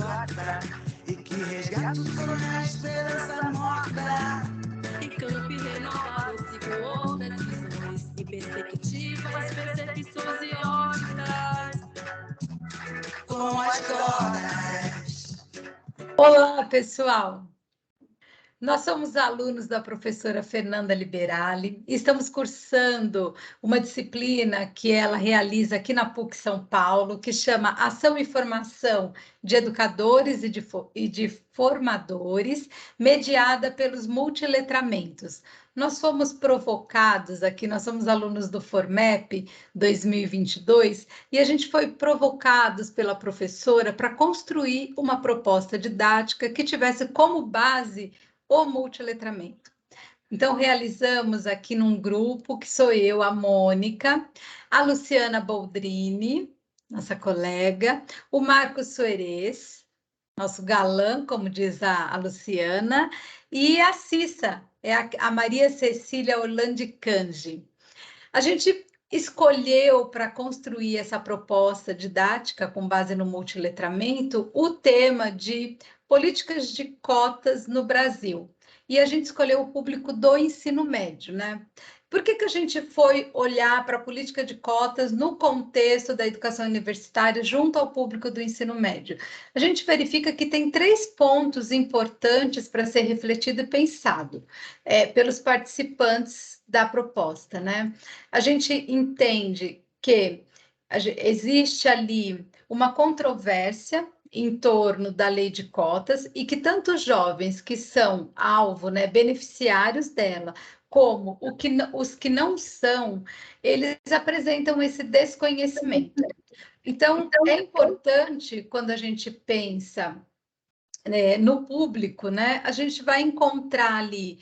idiota e que resgata o sonho da esperança morta. E campo renovável, sigo outras visões e perspectivas, percepções e órbitas. Com as cordas. Olá, pessoal! Nós somos alunos da professora Fernanda Liberali e estamos cursando uma disciplina que ela realiza aqui na PUC São Paulo, que chama Ação e Formação de Educadores e de Formadores, mediada pelos multiletramentos. Nós fomos provocados aqui, nós somos alunos do Formep 2022, e a gente foi provocados pela professora para construir uma proposta didática que tivesse como base o multiletramento. Então, realizamos aqui num grupo, que sou eu, a Mônica, a Luciana Boldrini, nossa colega, o Marcos Soares, nosso galã, como diz a Luciana, e a Cissa, é a Maria Cecília Orlandi Cangi. A gente escolheu para construir essa proposta didática com base no multiletramento o tema de políticas de cotas no Brasil. E a gente escolheu o público do ensino médio, né? Por que a gente foi olhar para a política de cotas no contexto da educação universitária junto ao público do ensino médio? A gente verifica que tem 3 pontos importantes para ser refletido e pensado pelos participantes da proposta, né? A gente entende que existe ali uma controvérsia em torno da lei de cotas e que tanto os jovens que são alvo, né, beneficiários dela, como os que não são, eles apresentam esse desconhecimento. Então, é importante, quando a gente pensa no público, né, a gente vai encontrar ali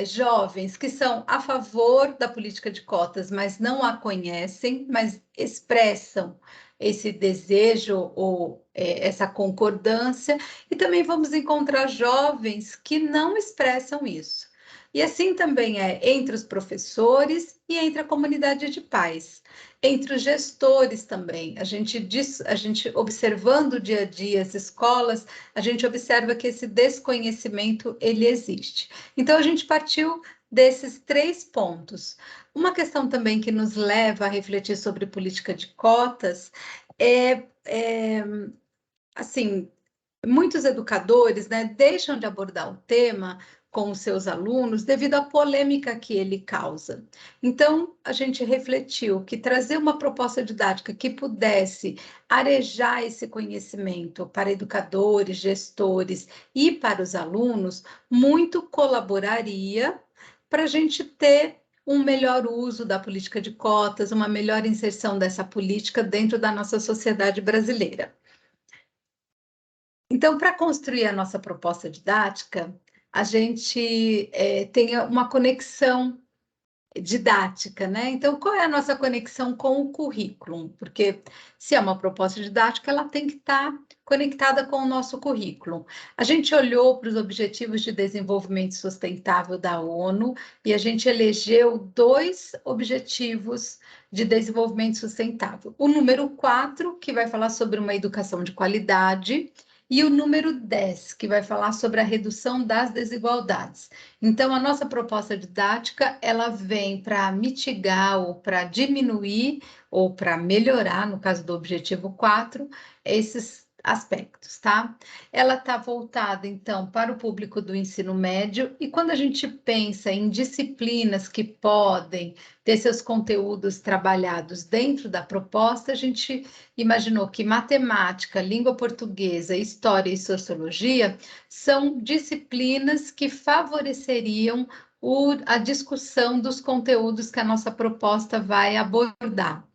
jovens que são a favor da política de cotas, mas não a conhecem, mas expressam esse desejo ou essa concordância, e também vamos encontrar jovens que não expressam isso. E assim também é entre os professores e entre a comunidade de pais, entre os gestores também. A gente observando o dia a dia as escolas, a gente observa que esse desconhecimento ele existe. Então a gente partiu desses 3 pontos. Uma questão também que nos leva a refletir sobre política de cotas assim, muitos educadores, né, deixam de abordar o tema com os seus alunos devido à polêmica que ele causa. Então, a gente refletiu que trazer uma proposta didática que pudesse arejar esse conhecimento para educadores, gestores e para os alunos, muito colaboraria para a gente ter um melhor uso da política de cotas, uma melhor inserção dessa política dentro da nossa sociedade brasileira. Então, para construir a nossa proposta didática, a gente tem uma conexão didática, né? Então, qual é a nossa conexão com o currículo? Porque se é uma proposta didática, ela tem que estar conectada com o nosso currículo. A gente olhou para os Objetivos de Desenvolvimento Sustentável da ONU e a gente elegeu 2 objetivos de desenvolvimento sustentável. O número 4, que vai falar sobre uma educação de qualidade, e o número 10, que vai falar sobre a redução das desigualdades. Então, a nossa proposta didática, ela vem para mitigar ou para diminuir ou para melhorar, no caso do objetivo 4, esses aspectos, tá? Ela está voltada, então, para o público do ensino médio, e quando a gente pensa em disciplinas que podem ter seus conteúdos trabalhados dentro da proposta, a gente imaginou que matemática, língua portuguesa, história e sociologia são disciplinas que favoreceriam a discussão dos conteúdos que a nossa proposta vai abordar.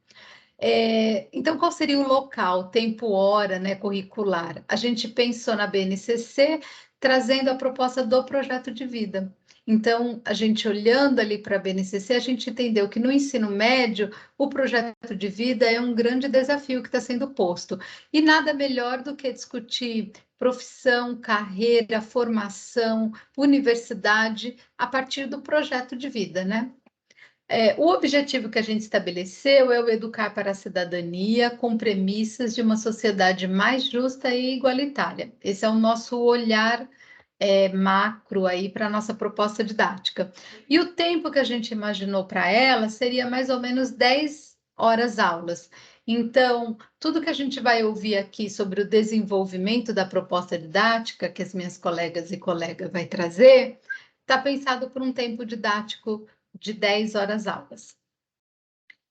Então, qual seria o local, tempo, hora, né, curricular? A gente pensou na BNCC, trazendo a proposta do projeto de vida. Então, a gente olhando ali para a BNCC, a gente entendeu que no ensino médio, o projeto de vida é um grande desafio que está sendo posto. E nada melhor do que discutir profissão, carreira, formação, universidade, a partir do projeto de vida, né? O objetivo que a gente estabeleceu é o educar para a cidadania com premissas de uma sociedade mais justa e igualitária. Esse é o nosso olhar macro aí para a nossa proposta didática. E o tempo que a gente imaginou para ela seria mais ou menos 10 horas aulas. Então, tudo que a gente vai ouvir aqui sobre o desenvolvimento da proposta didática, que as minhas colegas e colegas vai trazer, está pensado por um tempo didático de 10 horas aulas.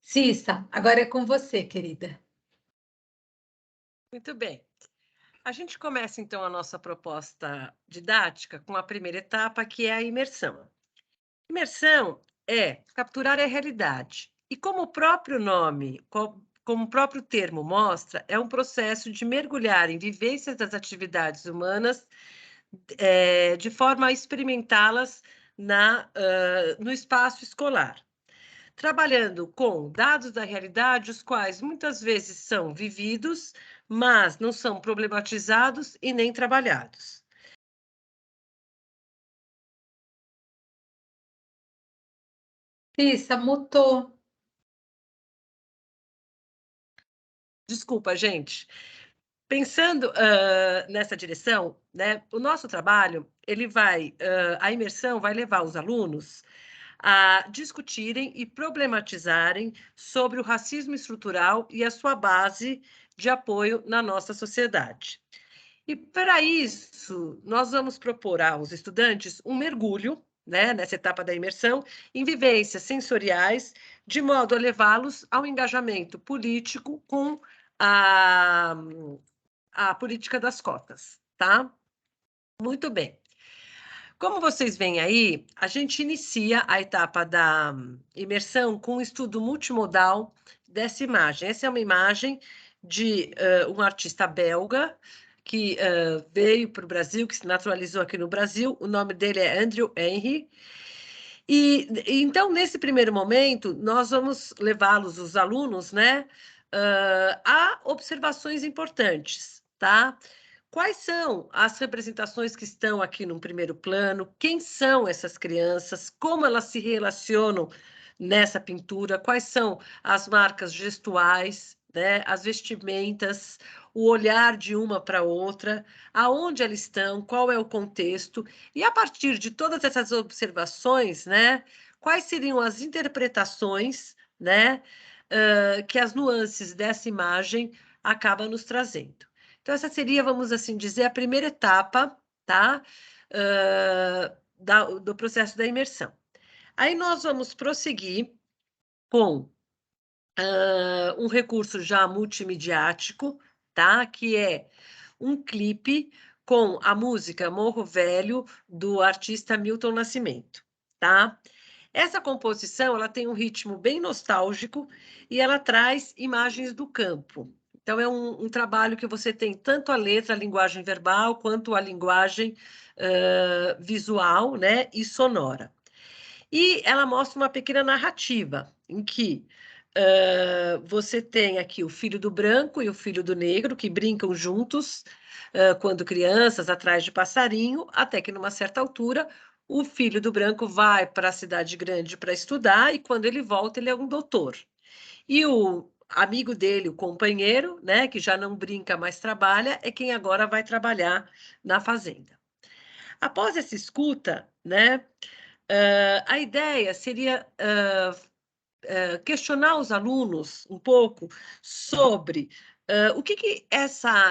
Cissa, agora é com você, querida. Muito bem. A gente começa, então, a nossa proposta didática com a primeira etapa, que é a imersão. Imersão é capturar a realidade. E como o próprio nome, como o próprio termo mostra, é um processo de mergulhar em vivências das atividades humanas de forma a experimentá-las no espaço escolar, trabalhando com dados da realidade, os quais muitas vezes são vividos, mas não são problematizados e nem trabalhados. Cissa, mutou. Desculpa, gente. Pensando nessa direção, né, o nosso trabalho, a imersão vai levar os alunos a discutirem e problematizarem sobre o racismo estrutural e a sua base de apoio na nossa sociedade. E, para isso, nós vamos propor aos estudantes um mergulho, né, nessa etapa da imersão, em vivências sensoriais, de modo a levá-los ao engajamento político com a política das cotas, tá? Muito bem. Como vocês veem aí, a gente inicia a etapa da imersão com um estudo multimodal dessa imagem. Essa é uma imagem de um artista belga que veio para o Brasil, que se naturalizou aqui no Brasil. O nome dele é Andrew Henry. E então, nesse primeiro momento, nós vamos levá-los, os alunos, né, a observações importantes, tá? Quais são as representações que estão aqui no primeiro plano? Quem são essas crianças? Como elas se relacionam nessa pintura? Quais são as marcas gestuais, né? As vestimentas, o olhar de uma para outra, aonde elas estão, qual é o contexto? E a partir de todas essas observações, né? Quais seriam as interpretações, né? Que as nuances dessa imagem acabam nos trazendo. Então, essa seria, vamos assim dizer, a primeira etapa, tá? Do processo da imersão. Aí nós vamos prosseguir com um recurso já multimediático, tá? Que é um clipe com a música Morro Velho, do artista Milton Nascimento, tá? Essa composição, ela tem um ritmo bem nostálgico e ela traz imagens do campo. Então, é um trabalho que você tem tanto a letra, a linguagem verbal, quanto a linguagem visual, né, e sonora. E ela mostra uma pequena narrativa, em que você tem aqui o filho do branco e o filho do negro, que brincam juntos, quando crianças, atrás de passarinho, até que, numa certa altura, o filho do branco vai para a cidade grande para estudar, e quando ele volta, ele é um doutor. E o amigo dele, o companheiro, né, que já não brinca, mas trabalha, é quem agora vai trabalhar na fazenda. Após essa escuta, né, a ideia seria questionar os alunos um pouco sobre o que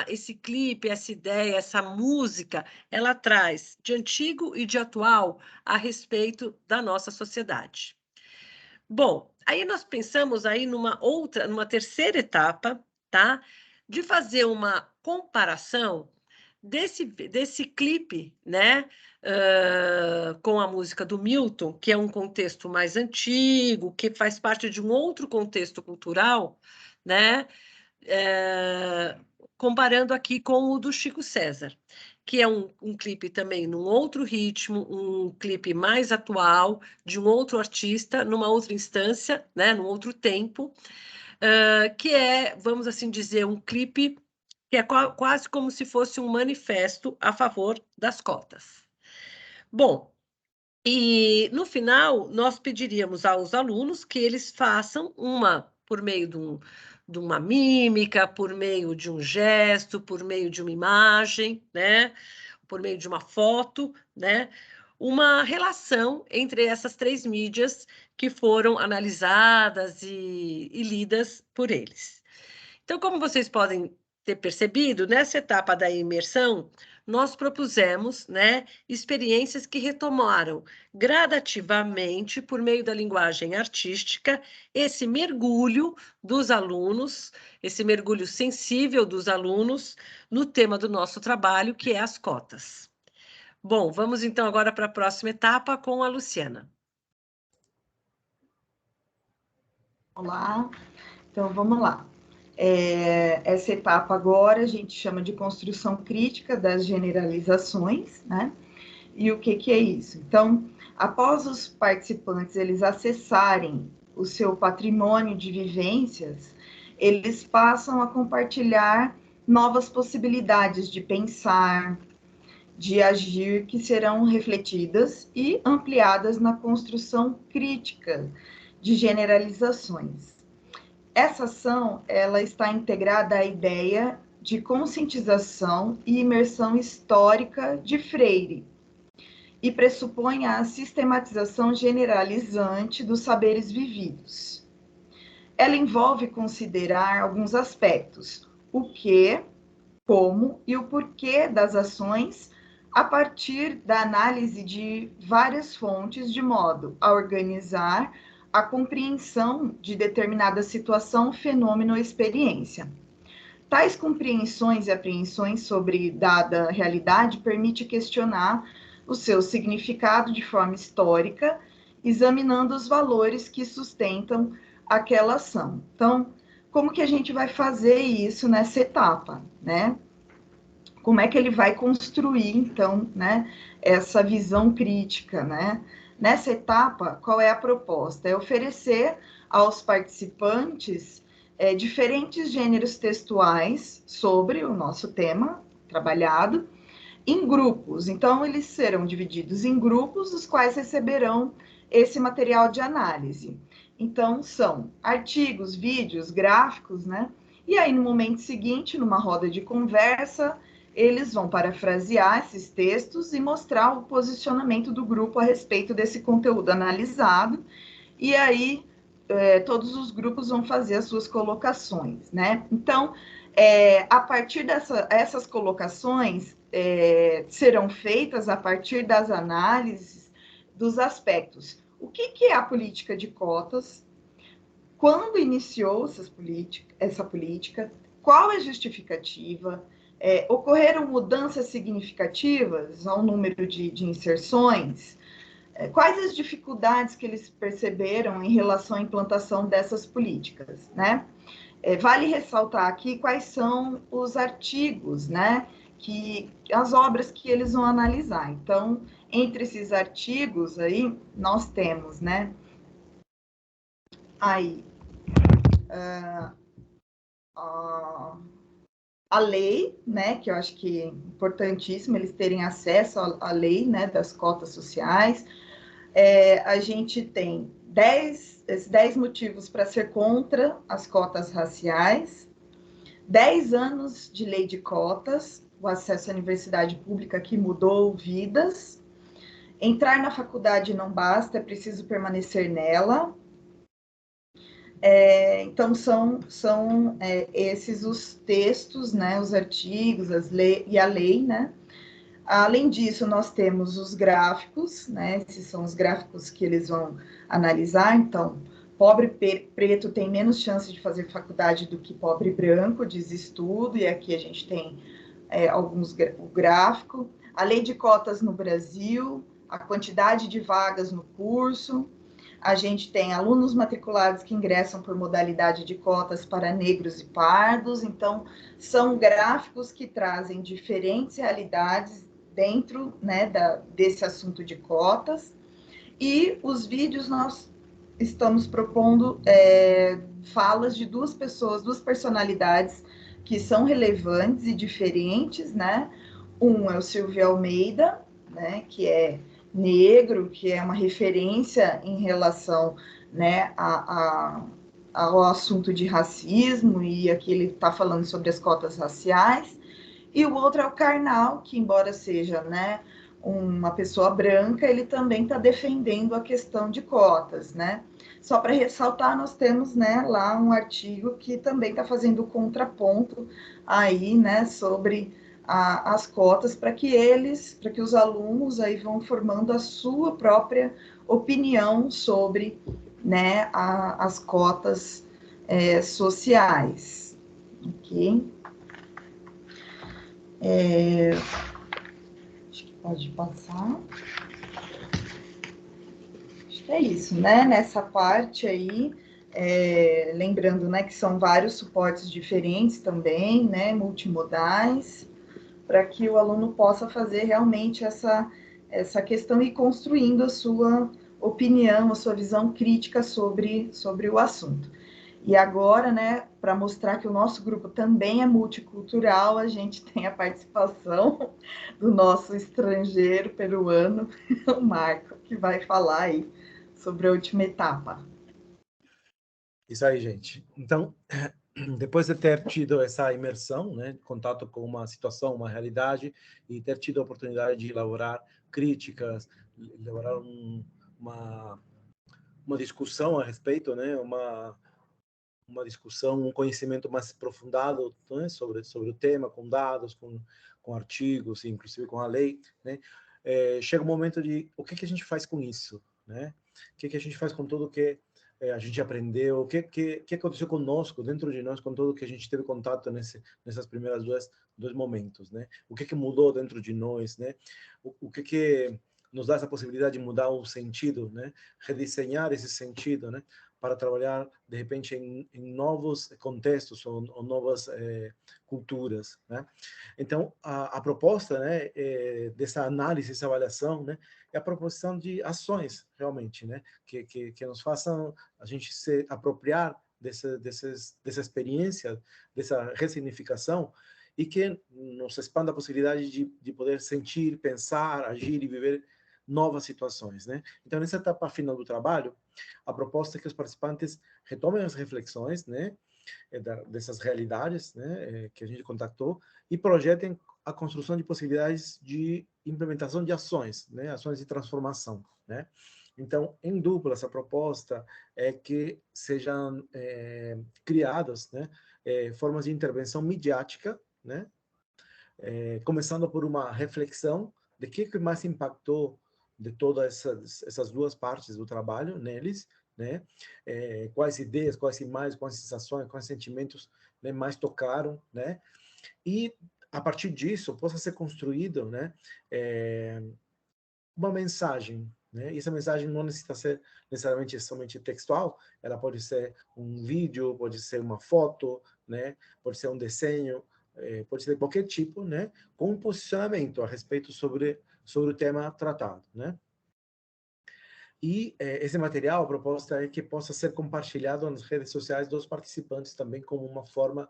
esse clipe, essa ideia, essa música, ela traz de antigo e de atual a respeito da nossa sociedade. Bom, aí nós pensamos aí numa terceira etapa, tá? De fazer uma comparação desse clipe, né? Com a música do Milton, que é um contexto mais antigo, que faz parte de um outro contexto cultural, né? Comparando aqui com o do Chico César, que é um clipe também num outro ritmo, um clipe mais atual, de um outro artista, numa outra instância, né, num outro tempo, que é, vamos assim dizer, um clipe que é quase como se fosse um manifesto a favor das cotas. Bom, E, no final, nós pediríamos aos alunos que eles façam por meio de uma mímica, por meio de um gesto, por meio de uma imagem, né? Por meio de uma foto, né? Uma relação entre essas três mídias que foram analisadas e lidas por eles. Então, como vocês podem ter percebido, nessa etapa da imersão, nós propusemos, né, experiências que retomaram gradativamente, por meio da linguagem artística, esse mergulho dos alunos, esse mergulho sensível dos alunos no tema do nosso trabalho, que é as cotas. Bom, vamos então agora para a próxima etapa com a Luciana. Olá, então vamos lá. Essa etapa agora a gente chama de construção crítica das generalizações, né? E o que é isso? Então, após os participantes eles acessarem o seu patrimônio de vivências, eles passam a compartilhar novas possibilidades de pensar, de agir, que serão refletidas e ampliadas na construção crítica de generalizações. Essa ação, ela está integrada à ideia de conscientização e imersão histórica de Freire e pressupõe a sistematização generalizante dos saberes vividos. Ela envolve considerar alguns aspectos, o que, como e o porquê das ações a partir da análise de várias fontes, de modo a organizar a compreensão de determinada situação, fenômeno ou experiência. Tais compreensões e apreensões sobre dada realidade permite questionar o seu significado de forma histórica, examinando os valores que sustentam aquela ação. Então, como que a gente vai fazer isso nessa etapa, né? Como é que ele vai construir, então, né, essa visão crítica, né? Nessa etapa, qual é a proposta? É oferecer aos participantes diferentes gêneros textuais sobre o nosso tema trabalhado, em grupos. Então, eles serão divididos em grupos, os quais receberão esse material de análise. Então, são artigos, vídeos, gráficos, né? E aí, no momento seguinte, numa roda de conversa, eles vão parafrasear esses textos e mostrar o posicionamento do grupo a respeito desse conteúdo analisado. E aí, todos os grupos vão fazer as suas colocações, né? Então, a partir essas colocações serão feitas a partir das análises dos aspectos. O que é a política de cotas? Quando iniciou essa política? Qual é a justificativa? Ocorreram mudanças significativas ao número de inserções? Quais as dificuldades que eles perceberam em relação à implantação dessas políticas, né? Vale ressaltar aqui quais são os artigos, né? As obras que eles vão analisar. Então, entre esses artigos aí, nós temos, né? Aí, a lei, né, que eu acho que é importantíssimo eles terem acesso à lei, né, das cotas sociais. A gente tem 10 motivos para ser contra as cotas raciais, 10 anos de lei de cotas, o acesso à universidade pública que mudou vidas, entrar na faculdade não basta, é preciso permanecer nela. Então, são esses os textos, né, os artigos, e a lei, né? Além disso, nós temos os gráficos, né? Esses são os gráficos que eles vão analisar. Então, pobre preto tem menos chance de fazer faculdade do que pobre branco, diz estudo, e aqui a gente tem o gráfico. A lei de cotas no Brasil, a quantidade de vagas no curso. A gente tem alunos matriculados que ingressam por modalidade de cotas para negros e pardos. Então, são gráficos que trazem diferentes realidades dentro, né, desse assunto de cotas. E os vídeos nós estamos propondo falas de duas personalidades que são relevantes e diferentes, né? Um é o Silvio Almeida, né, que é negro, que é uma referência em relação, né, ao assunto de racismo, e aqui ele está falando sobre as cotas raciais, e o outro é o Karnal, que embora seja, né, uma pessoa branca, ele também está defendendo a questão de cotas, né? Só para ressaltar, nós temos, né, lá um artigo que também está fazendo contraponto aí, né, sobre as cotas, para que os alunos aí vão formando a sua própria opinião sobre, né, as cotas sociais, ok? Acho que pode passar. Acho que é isso, né? Nessa parte aí, lembrando, né, que são vários suportes diferentes também, né, multimodais, para que o aluno possa fazer realmente essa questão e ir construindo a sua opinião, a sua visão crítica sobre o assunto. E agora, né, para mostrar que o nosso grupo também é multicultural, a gente tem a participação do nosso estrangeiro peruano, o Marco, que vai falar aí sobre a última etapa. Isso aí, gente. Então, depois de ter tido essa imersão, né, contato com uma situação, uma realidade, e ter tido a oportunidade de elaborar críticas, elaborar uma discussão a respeito, né, uma discussão, um conhecimento mais aprofundado, né, sobre o tema, com dados, com artigos, inclusive com a lei, né, chega o momento de o que a gente faz com isso, né? O que a gente faz com tudo que a gente aprendeu, o que aconteceu conosco, dentro de nós, com tudo que a gente teve contato nessas primeiras dois momentos, né? O que mudou dentro de nós, né? O que nos dá essa possibilidade de mudar o sentido, né? Redesenhar esse sentido, né? Para trabalhar, de repente, em novos contextos ou novas culturas, né? Então, a proposta, né, dessa análise, essa avaliação, né, é a proposição de ações, realmente, né, que nos façam a gente se apropriar dessa experiência, dessa ressignificação, e que nos expanda a possibilidade de poder sentir, pensar, agir e viver novas situações, né? Então, nessa etapa final do trabalho, a proposta é que os participantes retomem as reflexões, né, dessas realidades, né, que a gente contactou, e projetem a construção de possibilidades de implementação de ações, né, ações de transformação, né? Então, em dupla, essa proposta é que sejam criadas, né, formas de intervenção midiática, né, começando por uma reflexão de que mais impactou de todas essas duas partes do trabalho neles, né? Quais ideias, quais imagens, quais sensações, quais sentimentos, né, mais tocaram, né? E a partir disso possa ser construído, né, uma mensagem, né? E essa mensagem não necessita ser necessariamente somente textual, ela pode ser um vídeo, pode ser uma foto, né? Pode ser um desenho, pode ser de qualquer tipo, né? Com um posicionamento a respeito sobre o tema tratado, né? E esse material, a proposta é que possa ser compartilhado nas redes sociais dos participantes também como uma forma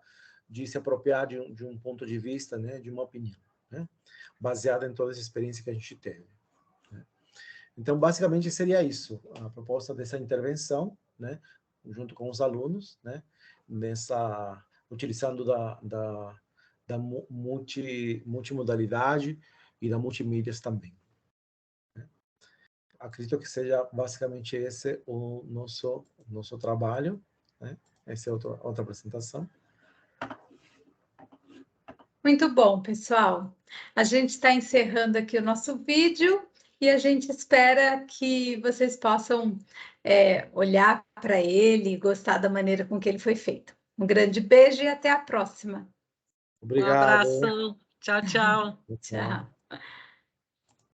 de se apropriar de um ponto de vista, né, de uma opinião, né, baseada em toda essa experiência que a gente teve, né. Então, basicamente, seria isso, a proposta dessa intervenção, né, junto com os alunos, né, utilizando da multimodalidade e da multimídias também. Acredito que seja basicamente esse o nosso trabalho, né? Essa é outra apresentação. Muito bom, pessoal. A gente está encerrando aqui o nosso vídeo e a gente espera que vocês possam olhar para ele e gostar da maneira com que ele foi feito. Um grande beijo e até a próxima. Obrigado. Um abração. Tchau, tchau. Tchau.